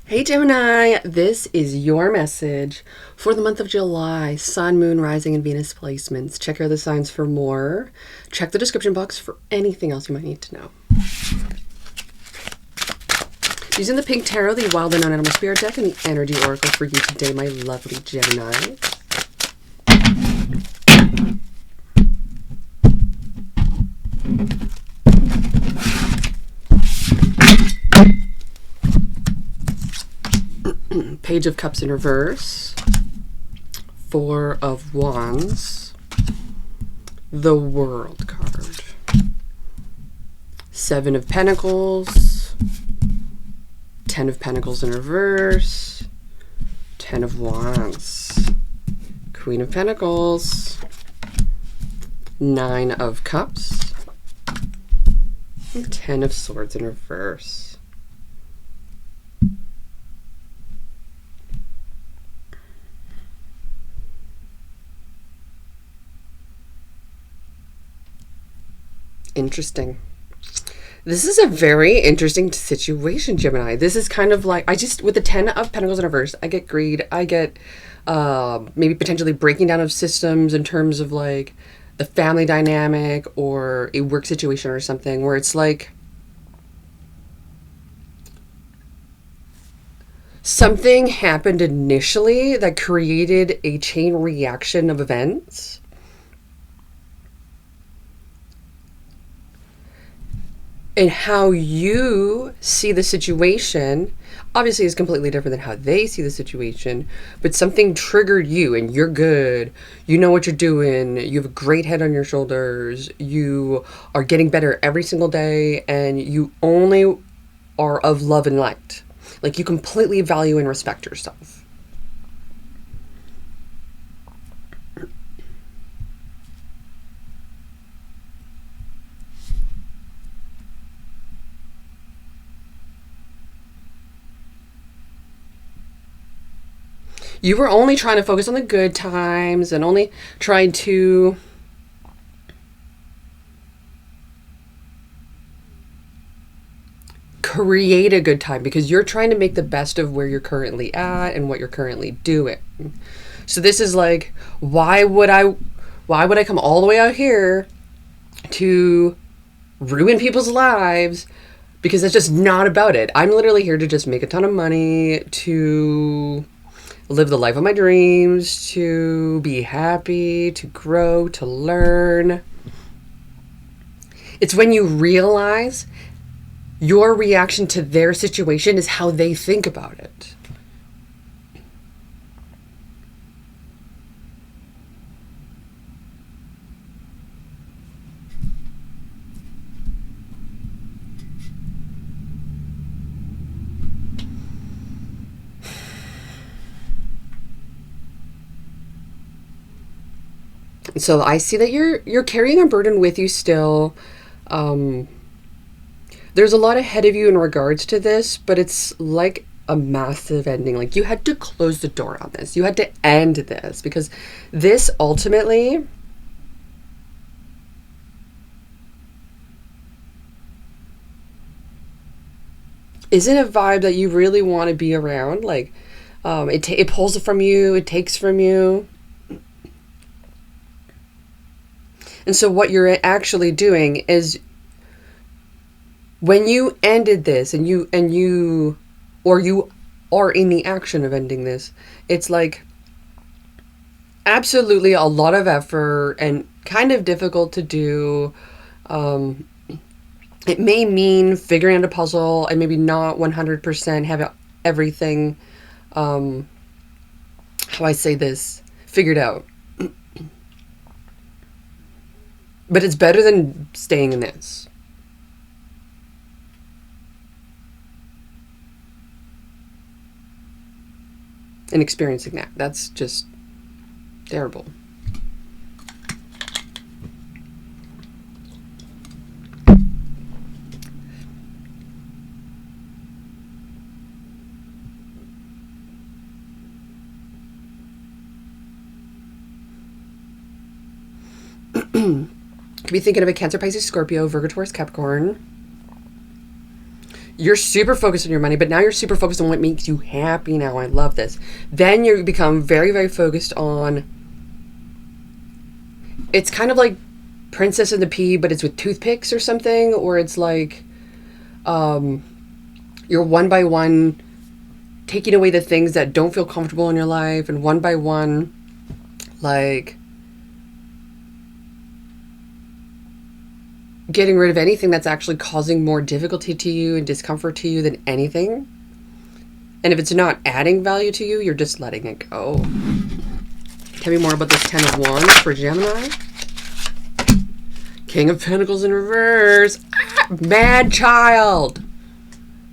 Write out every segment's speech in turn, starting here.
Hey Gemini, this is your message for the month of July. Sun, Moon, Rising, and Venus placements. Check out the signs for more. Check the description box for anything else you might need to know. Using the Pink Tarot, the Wild and Unknown Animal Spirit deck, and the Energy Oracle for you today, my lovely Gemini. Page of Cups in reverse, Four of Wands, the World card, Seven of Pentacles, Ten of Pentacles in reverse, Ten of Wands, Queen of Pentacles, Nine of Cups, and Ten of Swords in reverse. Interesting. This is a very interesting situation, Gemini. This is kind of like, with the 10 of Pentacles in reverse, I get greed. I get maybe potentially breaking down of systems in terms of like the family dynamic or a work situation or something where it's like something happened initially that created a chain reaction of events. And how you see the situation obviously is completely different than how they see the situation, but something triggered you and you're good. You know what you're doing. You have a great head on your shoulders. You are getting better every single day, and you only are of love and light. Like, you completely value and respect yourself. You were only trying to focus on the good times and only trying to create a good time because you're trying to make the best of where you're currently at and what you're currently doing. So this is like, why would I come all the way out here to ruin people's lives? Because that's just not about it. I'm literally here to just make a ton of money, to live the life of my dreams, to be happy, to grow, to learn. It's when you realize your reaction to their situation is how they think about it. So I see that you're carrying a burden with you still. There's a lot ahead of you in regards to this, but it's like a massive ending. Like, you had to close the door on this. You had to end this because this ultimately isn't a vibe that you really want to be around. Like, it pulls from you, it takes from you. And so what you're actually doing is, when you ended this and you are in the action of ending this, it's like absolutely a lot of effort and kind of difficult to do. It may mean figuring out a puzzle and maybe not 100% have everything, how I say this, figured out. But it's better than staying in this. And experiencing that. That's just terrible. Could be thinking of a Cancer, Pisces, Scorpio, Virgo, Taurus, Capricorn. You're super focused on your money, but now you're super focused on what makes you happy now. I love this. Then you become very, very focused on, it's kind of like Princess and the Pea, but it's with toothpicks or something, or it's like you're one by one taking away the things that don't feel comfortable in your life, and one by one, like, getting rid of anything that's actually causing more difficulty to you and discomfort to you than anything. And if it's not adding value to you, you're just letting it go. Tell me more about this 10 of Wands for Gemini. King of Pentacles in reverse. Ah, mad child.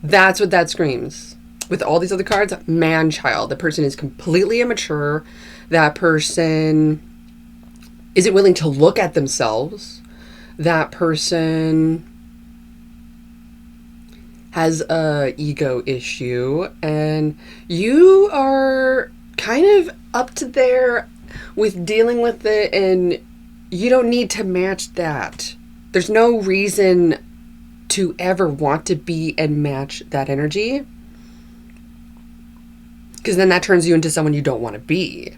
That's what that screams. With all these other cards, man child. The person is completely immature. That person isn't willing to look at themselves. That person has a ego issue, and you are kind of up to there with dealing with it, and you don't need to match that. There's no reason to ever want to be and match that energy, because then that turns you into someone you don't want to be.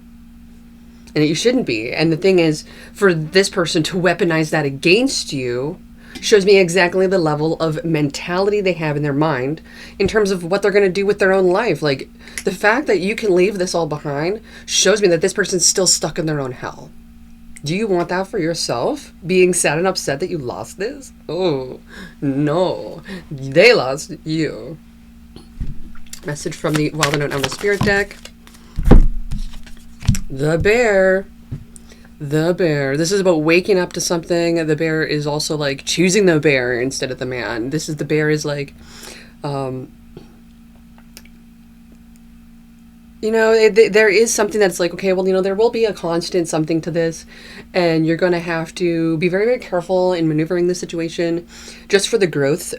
And you shouldn't be. And the thing is, for this person to weaponize that against you shows me exactly the level of mentality they have in their mind in terms of what they're going to do with their own life. Like, the fact that you can leave this all behind shows me that this person's still stuck in their own hell. Do you want that for yourself? Being sad and upset that you lost this? Oh, no. They lost you. Message from the Wild and Unknown Spirit deck. The bear. The bear. This is about waking up to something. The bear is also like choosing the bear instead of the man. This is, the bear is like, you know, there is something that's like, okay, well, you know, there will be a constant something to this, and you're going to have to be very, very careful in maneuvering the situation just for the growth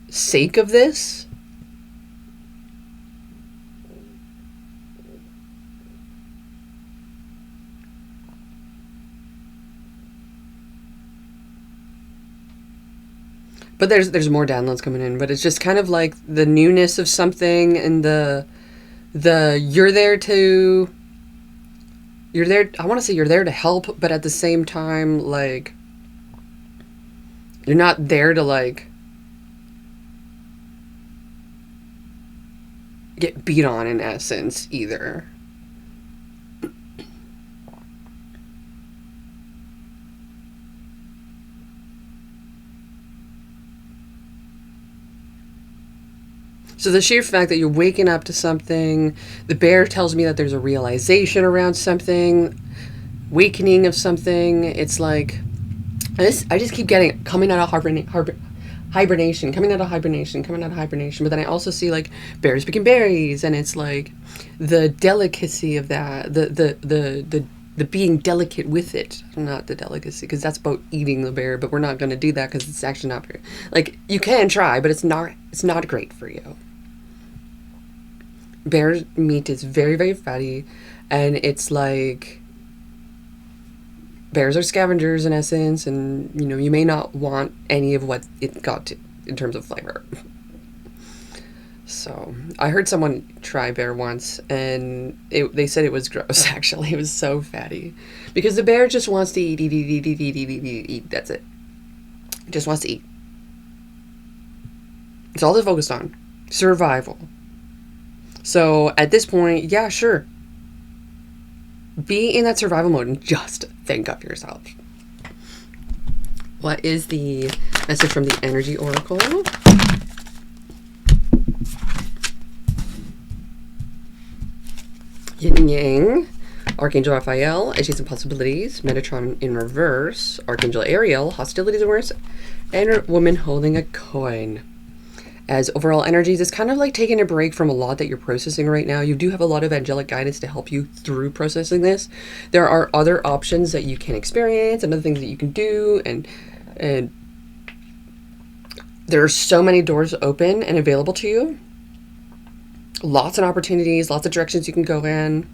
sake of this. But there's more downloads coming in, but it's just kind of like the newness of something, and the you're there, I want to say you're there to help, but at the same time, like, you're not there to, like, get beat on, in essence, either. So the sheer fact that you're waking up to something, the bear tells me that there's a realization around something, awakening of something. It's like, I just keep getting coming out of hibernation, coming out of hibernation. But then I also see like bears picking berries, and it's like the delicacy of that, the being delicate with it, not the delicacy, because that's about eating the bear. But we're not going to do that because it's actually not very, like, you can try, but it's not great for you. Bear meat is very, very fatty, and it's like, bears are scavengers in essence, and, you know, you may not want any of what it got to in terms of flavor. So I heard someone try bear once, and they said it was gross. Actually, it was so fatty, because the bear just wants to eat. That's it. It just wants to eat. It's all they're focused on. Survival. So at this point, yeah, sure. Be in that survival mode and just think of yourself. What is the message from the Energy Oracle? Yin and Yang. Archangel Raphael, Issues and Possibilities. Metatron in reverse. Archangel Ariel, Hostilities in reverse. And Woman holding a coin. As overall energies, it's kind of like taking a break from a lot that you're processing right now. You do have a lot of angelic guidance to help you through processing this. There are other options that you can experience and other things that you can do, and there are so many doors open and available to you. Lots of opportunities, lots of directions you can go in.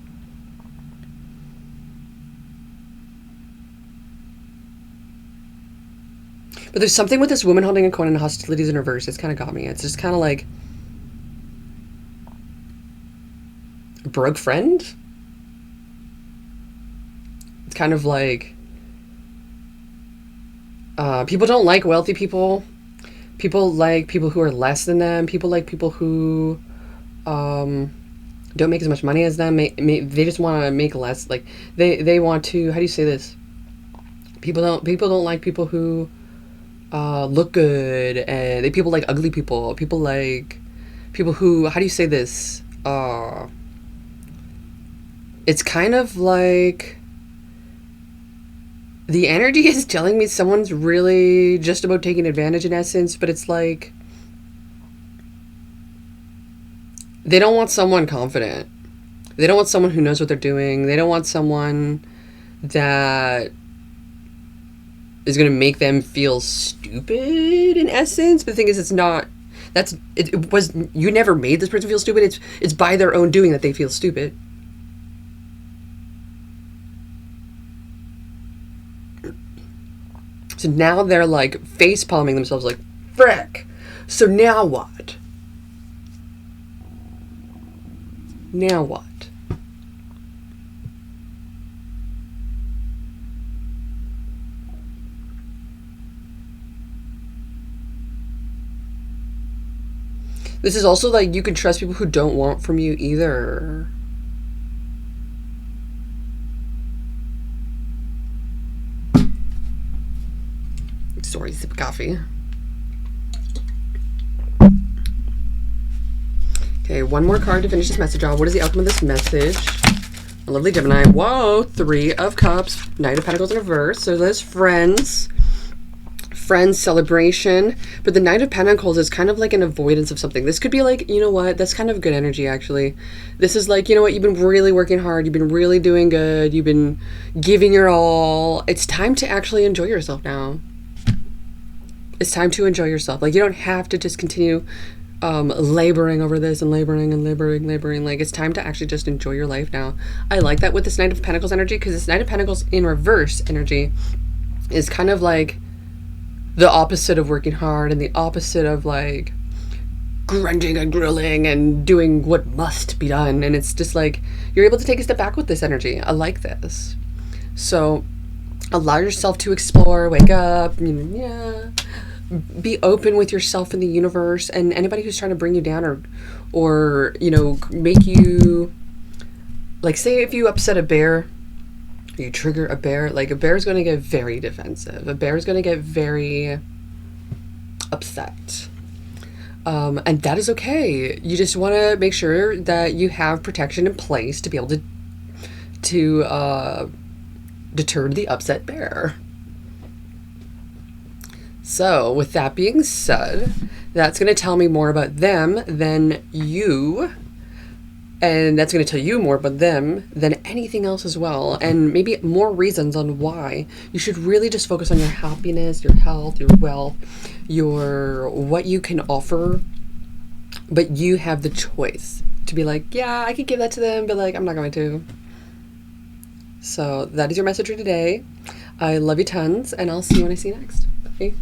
But there's something with this woman holding a coin and hostilities in reverse. It's kind of got me. It's just kind of like a broke friend. It's kind of like people don't like wealthy people. People like people who are less than them. People like people who don't make as much money as them. They just want to make less. Like they want to. How do you say this? People don't like people who look good, and people like ugly people. People like people who, how do you say this? It's kind of like the energy is telling me someone's really just about taking advantage in essence, but it's like they don't want someone confident. They don't want someone who knows what they're doing. They don't want someone that is going to make them feel stupid in essence. But the thing is, it's not. It was, you never made this person feel stupid. It's by their own doing that they feel stupid. So now they're like face palming themselves like, frick. So now what? Now what? This is also like you can trust people who don't want from you either. Sorry, sip of coffee. Okay, one more card to finish this message off. What is the outcome of this message? A lovely Gemini. Whoa, 3 of Cups, Knight of Pentacles in reverse. So there's friends celebration. But the Knight of Pentacles is kind of like an avoidance of something. This could be like, you know what? That's kind of good energy, actually. This is like, you know what? You've been really working hard. You've been really doing good. You've been giving your all. It's time to actually enjoy yourself now. It's time to enjoy yourself. Like, you don't have to just continue laboring over this and laboring. Like, it's time to actually just enjoy your life now. I like that with this Knight of Pentacles energy, because this Knight of Pentacles in reverse energy is kind of like the opposite of working hard and the opposite of like grinding and grilling and doing what must be done. And it's just like you're able to take a step back with this energy. I like this. So allow yourself to explore, wake up, be open with yourself in the universe, and anybody who's trying to bring you down or you know, make you, like, say if you upset a bear, you trigger a bear, like a bear is going to get very defensive. A bear is going to get very upset. And that is okay. You just want to make sure that you have protection in place to be able to deter the upset bear. So with that being said, that's going to tell me more about them than you. And that's going to tell you more about them than anything else as well. And maybe more reasons on why you should really just focus on your happiness, your health, your wealth, what you can offer. But you have the choice to be like, yeah, I could give that to them, but like, I'm not going to. So that is your message for today. I love you tons, and I'll see you when I see you next. Bye.